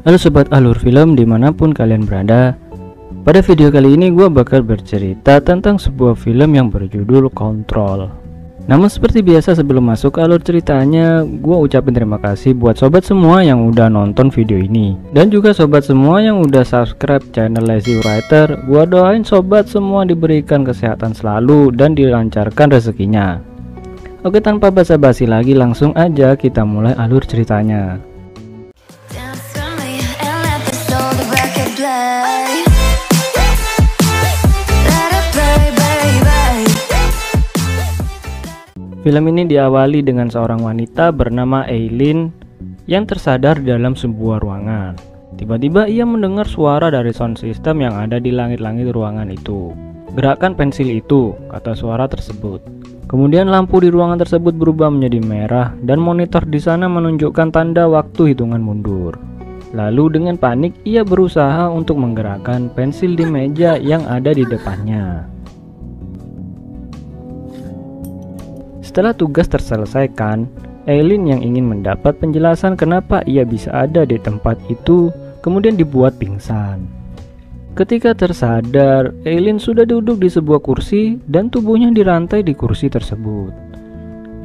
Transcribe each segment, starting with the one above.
Halo sobat alur film dimanapun kalian berada. Pada video kali ini gue bakal bercerita tentang sebuah film yang berjudul Control. Namun seperti biasa sebelum masuk ke alur ceritanya, gue ucapin terima kasih buat sobat semua yang udah nonton video ini, dan juga sobat semua yang udah subscribe channel Lazy Writer. Gue doain sobat semua diberikan kesehatan selalu dan dilancarkan rezekinya. Oke, tanpa basa-basi lagi langsung aja kita mulai alur ceritanya. Film ini diawali dengan seorang wanita bernama Eileen yang tersadar dalam sebuah ruangan. Tiba-tiba ia mendengar suara dari sound system yang ada di langit-langit ruangan itu. "Gerakkan pensil itu," kata suara tersebut. Kemudian lampu di ruangan tersebut berubah menjadi merah dan monitor di sana menunjukkan tanda waktu hitungan mundur. Lalu dengan panik ia berusaha untuk menggerakkan pensil di meja yang ada di depannya. Setelah tugas terselesaikan, Eileen yang ingin mendapat penjelasan kenapa ia bisa ada di tempat itu kemudian dibuat pingsan. Ketika tersadar, Eileen sudah duduk di sebuah kursi dan tubuhnya dirantai di kursi tersebut.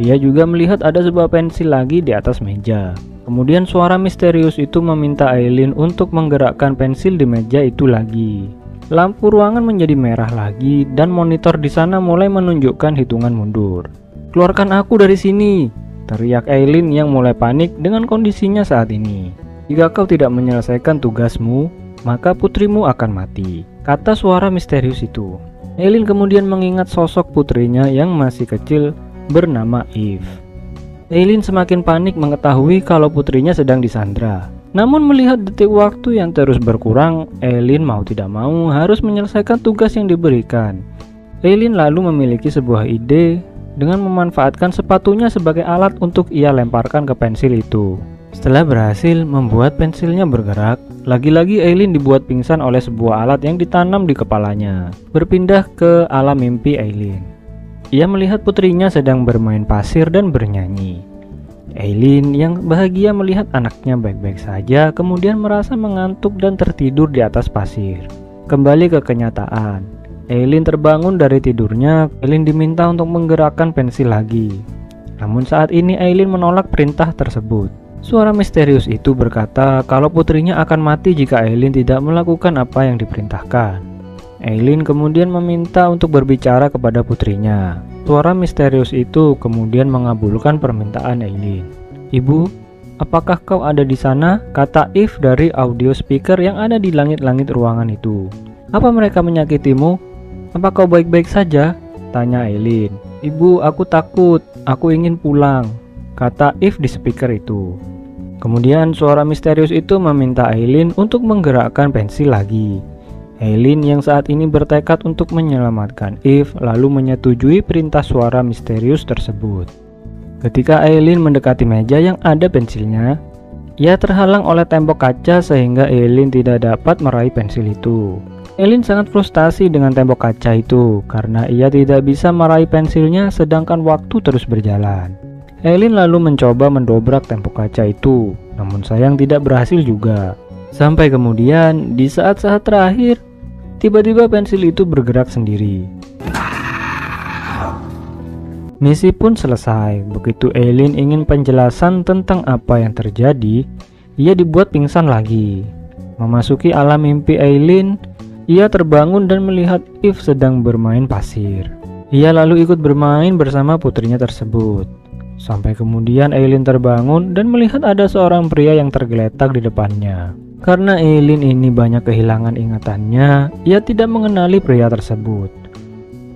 Ia juga melihat ada sebuah pensil lagi di atas meja. Kemudian suara misterius itu meminta Eileen untuk menggerakkan pensil di meja itu lagi. Lampu ruangan menjadi merah lagi dan monitor di sana mulai menunjukkan hitungan mundur. "Keluarkan aku dari sini!" teriak Eileen yang mulai panik dengan kondisinya saat ini. "Jika kau tidak menyelesaikan tugasmu, maka putrimu akan mati," kata suara misterius itu. Eileen kemudian mengingat sosok putrinya yang masih kecil bernama Eve. Eileen semakin panik mengetahui kalau putrinya sedang disandra. Namun melihat detik waktu yang terus berkurang, Eileen mau tidak mau harus menyelesaikan tugas yang diberikan. Eileen lalu memiliki sebuah ide dengan memanfaatkan sepatunya sebagai alat untuk ia lemparkan ke pensil itu. Setelah berhasil membuat pensilnya bergerak, lagi-lagi Eileen dibuat pingsan oleh sebuah alat yang ditanam di kepalanya. Berpindah ke alam mimpi Eileen. Ia melihat putrinya sedang bermain pasir dan bernyanyi. Eileen yang bahagia melihat anaknya baik-baik saja kemudian merasa mengantuk dan tertidur di atas pasir. Kembali ke kenyataan. Eileen terbangun dari tidurnya. Eileen diminta untuk menggerakkan pensil lagi. Namun saat ini Eileen menolak perintah tersebut. Suara misterius itu berkata kalau putrinya akan mati jika Eileen tidak melakukan apa yang diperintahkan. Eileen kemudian meminta untuk berbicara kepada putrinya. Suara misterius itu kemudian mengabulkan permintaan Eileen. "Ibu, apakah kau ada di sana?" kata Eve dari audio speaker yang ada di langit-langit ruangan itu. "Apa mereka menyakitimu? Apa kau baik-baik saja?" tanya Eileen. "Ibu, aku takut. Aku ingin pulang," kata Eve di speaker itu. Kemudian suara misterius itu meminta Eileen untuk menggerakkan pensil lagi. Eileen yang saat ini bertekad untuk menyelamatkan Eve lalu menyetujui perintah suara misterius tersebut. Ketika Eileen mendekati meja yang ada pensilnya, ia terhalang oleh tembok kaca sehingga Eileen tidak dapat meraih pensil itu. Eileen sangat frustasi dengan tembok kaca itu karena ia tidak bisa meraih pensilnya sedangkan waktu terus berjalan. Eileen lalu mencoba mendobrak tembok kaca itu, namun sayang tidak berhasil juga. Sampai kemudian di saat-saat terakhir, tiba-tiba pensil itu bergerak sendiri. Misi pun selesai. Begitu Eileen ingin penjelasan tentang apa yang terjadi, ia dibuat pingsan lagi. Memasuki alam mimpi Eileen, ia terbangun dan melihat Eve sedang bermain pasir. Ia lalu ikut bermain bersama putrinya tersebut. Sampai kemudian Eileen terbangun dan melihat ada seorang pria yang tergeletak di depannya. Karena Eileen ini banyak kehilangan ingatannya, ia tidak mengenali pria tersebut.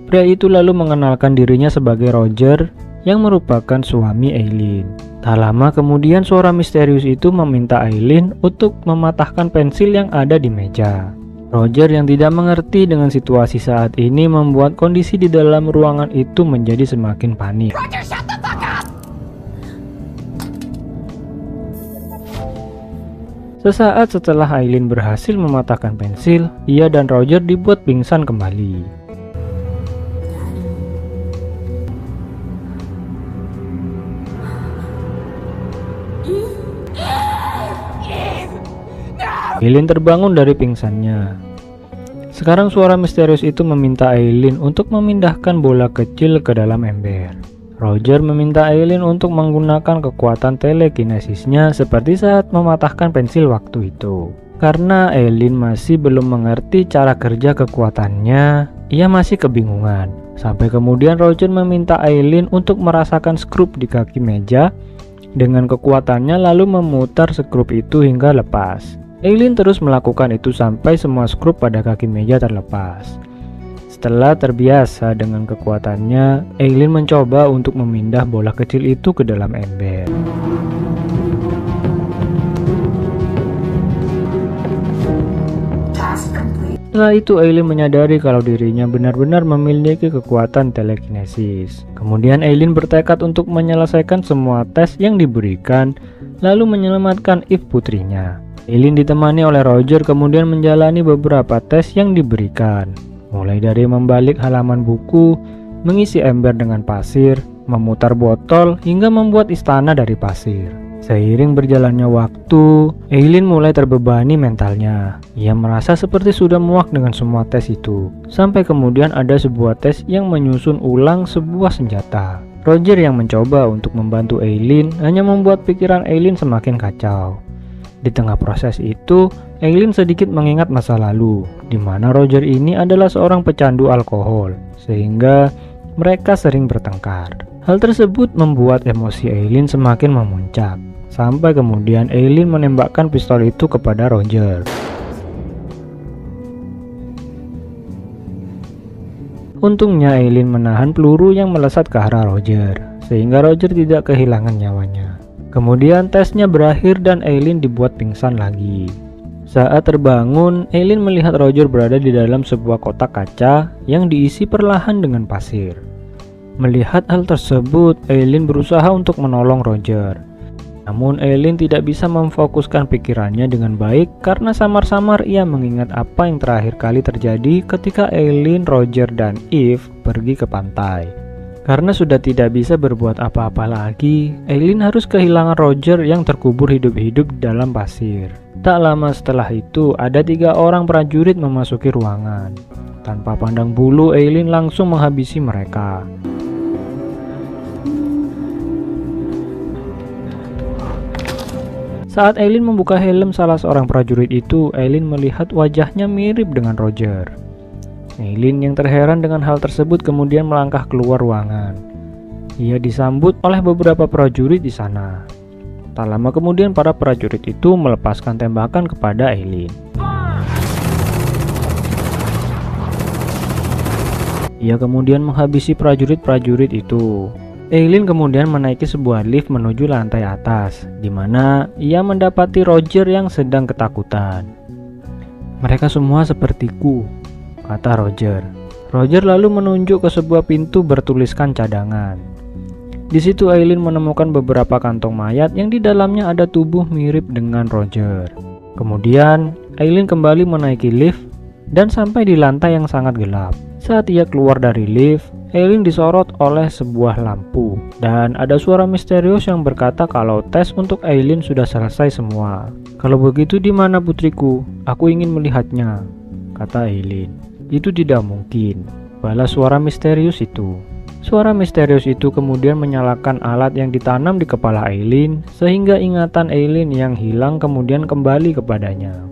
Pria itu lalu mengenalkan dirinya sebagai Roger yang merupakan suami Eileen. Tak lama kemudian suara misterius itu meminta Eileen untuk mematahkan pensil yang ada di meja. Roger yang tidak mengerti dengan situasi saat ini membuat kondisi di dalam ruangan itu menjadi semakin panik. Roger, shut the fuck up! Sesaat setelah Eileen berhasil mematahkan pensil, ia dan Roger dibuat pingsan kembali. Eileen terbangun dari pingsannya. Sekarang suara misterius itu meminta Eileen untuk memindahkan bola kecil ke dalam ember. Roger meminta Eileen untuk menggunakan kekuatan telekinesisnya seperti saat mematahkan pensil waktu itu. Karena Eileen masih belum mengerti cara kerja kekuatannya, ia masih kebingungan. Sampai kemudian Roger meminta Eileen untuk merasakan skrup di kaki meja dengan kekuatannya, lalu memutar skrup itu hingga lepas. Eileen terus melakukan itu sampai semua skrup pada kaki meja terlepas. Setelah terbiasa dengan kekuatannya, Eileen mencoba untuk memindah bola kecil itu ke dalam ember. Setelah itu Eileen menyadari kalau dirinya benar-benar memiliki kekuatan telekinesis. Kemudian Eileen bertekad untuk menyelesaikan semua tes yang diberikan, lalu menyelamatkan Eve putrinya. Eileen ditemani oleh Roger kemudian menjalani beberapa tes yang diberikan, mulai dari membalik halaman buku, mengisi ember dengan pasir, memutar botol, hingga membuat istana dari pasir. Seiring berjalannya waktu, Eileen mulai terbebani mentalnya. Ia merasa seperti sudah muak dengan semua tes itu. Sampai kemudian ada sebuah tes yang menyusun ulang sebuah senjata. Roger yang mencoba untuk membantu Eileen hanya membuat pikiran Eileen semakin kacau. Di tengah proses itu, Eileen sedikit mengingat masa lalu, di mana Roger ini adalah seorang pecandu alkohol, sehingga mereka sering bertengkar. Hal tersebut membuat emosi Eileen semakin memuncak, sampai kemudian Eileen menembakkan pistol itu kepada Roger. Untungnya Eileen menahan peluru yang melesat ke arah Roger, sehingga Roger tidak kehilangan nyawanya. Kemudian tesnya berakhir dan Eileen dibuat pingsan lagi. Saat terbangun, Eileen melihat Roger berada di dalam sebuah kotak kaca yang diisi perlahan dengan pasir. Melihat hal tersebut, Eileen berusaha untuk menolong Roger. Namun Eileen tidak bisa memfokuskan pikirannya dengan baik karena samar-samar ia mengingat apa yang terakhir kali terjadi ketika Eileen, Roger, dan Eve pergi ke pantai. Karena sudah tidak bisa berbuat apa-apa lagi, Eileen harus kehilangan Roger yang terkubur hidup-hidup di dalam pasir. Tak lama setelah itu, ada 3 orang prajurit memasuki ruangan. Tanpa pandang bulu, Eileen langsung menghabisi mereka. Saat Eileen membuka helm salah seorang prajurit itu, Eileen melihat wajahnya mirip dengan Roger. Eileen yang terheran dengan hal tersebut kemudian melangkah keluar ruangan. Ia disambut oleh beberapa prajurit di sana. Tak lama kemudian para prajurit itu melepaskan tembakan kepada Eileen. Ia kemudian menghabisi prajurit-prajurit itu. Eileen kemudian menaiki sebuah lift menuju lantai atas, di mana ia mendapati Roger yang sedang ketakutan. "Mereka semua sepertiku," kata Roger. Roger lalu menunjuk ke sebuah pintu bertuliskan cadangan. Di situ Eileen menemukan beberapa kantong mayat yang di dalamnya ada tubuh mirip dengan Roger. Kemudian Eileen kembali menaiki lift dan sampai di lantai yang sangat gelap. Saat ia keluar dari lift, Eileen disorot oleh sebuah lampu dan ada suara misterius yang berkata kalau tes untuk Eileen sudah selesai semua. "Kalau begitu di mana putriku? Aku ingin melihatnya," kata Eileen. "Itu tidak mungkin," balas suara misterius itu. Suara misterius itu kemudian menyalakan alat yang ditanam di kepala Eileen, sehingga ingatan Eileen yang hilang kemudian kembali kepadanya.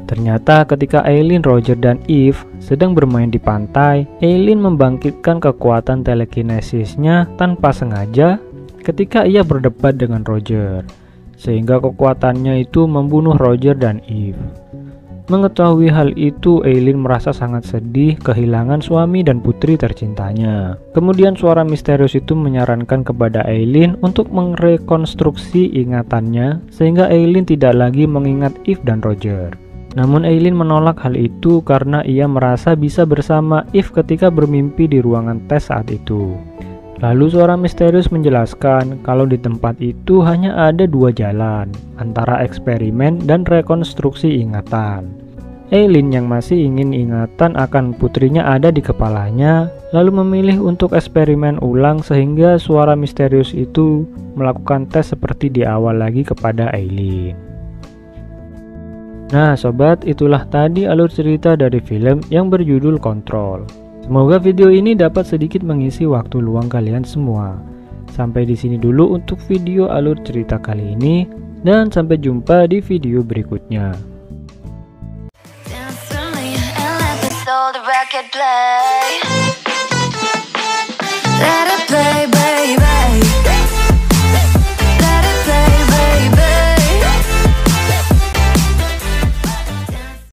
Ternyata ketika Eileen, Roger, dan Eve sedang bermain di pantai, Eileen membangkitkan kekuatan telekinesisnya tanpa sengaja ketika ia berdebat dengan Roger, sehingga kekuatannya itu membunuh Roger dan Eve. Mengetahui hal itu, Eileen merasa sangat sedih kehilangan suami dan putri tercintanya. Kemudian suara misterius itu menyarankan kepada Eileen untuk merekonstruksi ingatannya sehingga Eileen tidak lagi mengingat Eve dan Roger. Namun Eileen menolak hal itu karena ia merasa bisa bersama Eve ketika bermimpi di ruangan tes saat itu. Lalu suara misterius menjelaskan kalau di tempat itu hanya ada 2 jalan, antara eksperimen dan rekonstruksi ingatan. Eileen yang masih ingin ingatan akan putrinya ada di kepalanya, lalu memilih untuk eksperimen ulang sehingga suara misterius itu melakukan tes seperti di awal lagi kepada Eileen. Nah sobat, itulah tadi alur cerita dari film yang berjudul Kontrol. Semoga video ini dapat sedikit mengisi waktu luang kalian semua. Sampai di sini dulu untuk video alur cerita kali ini, dan sampai jumpa di video berikutnya. Dance with me and let the soul the record play.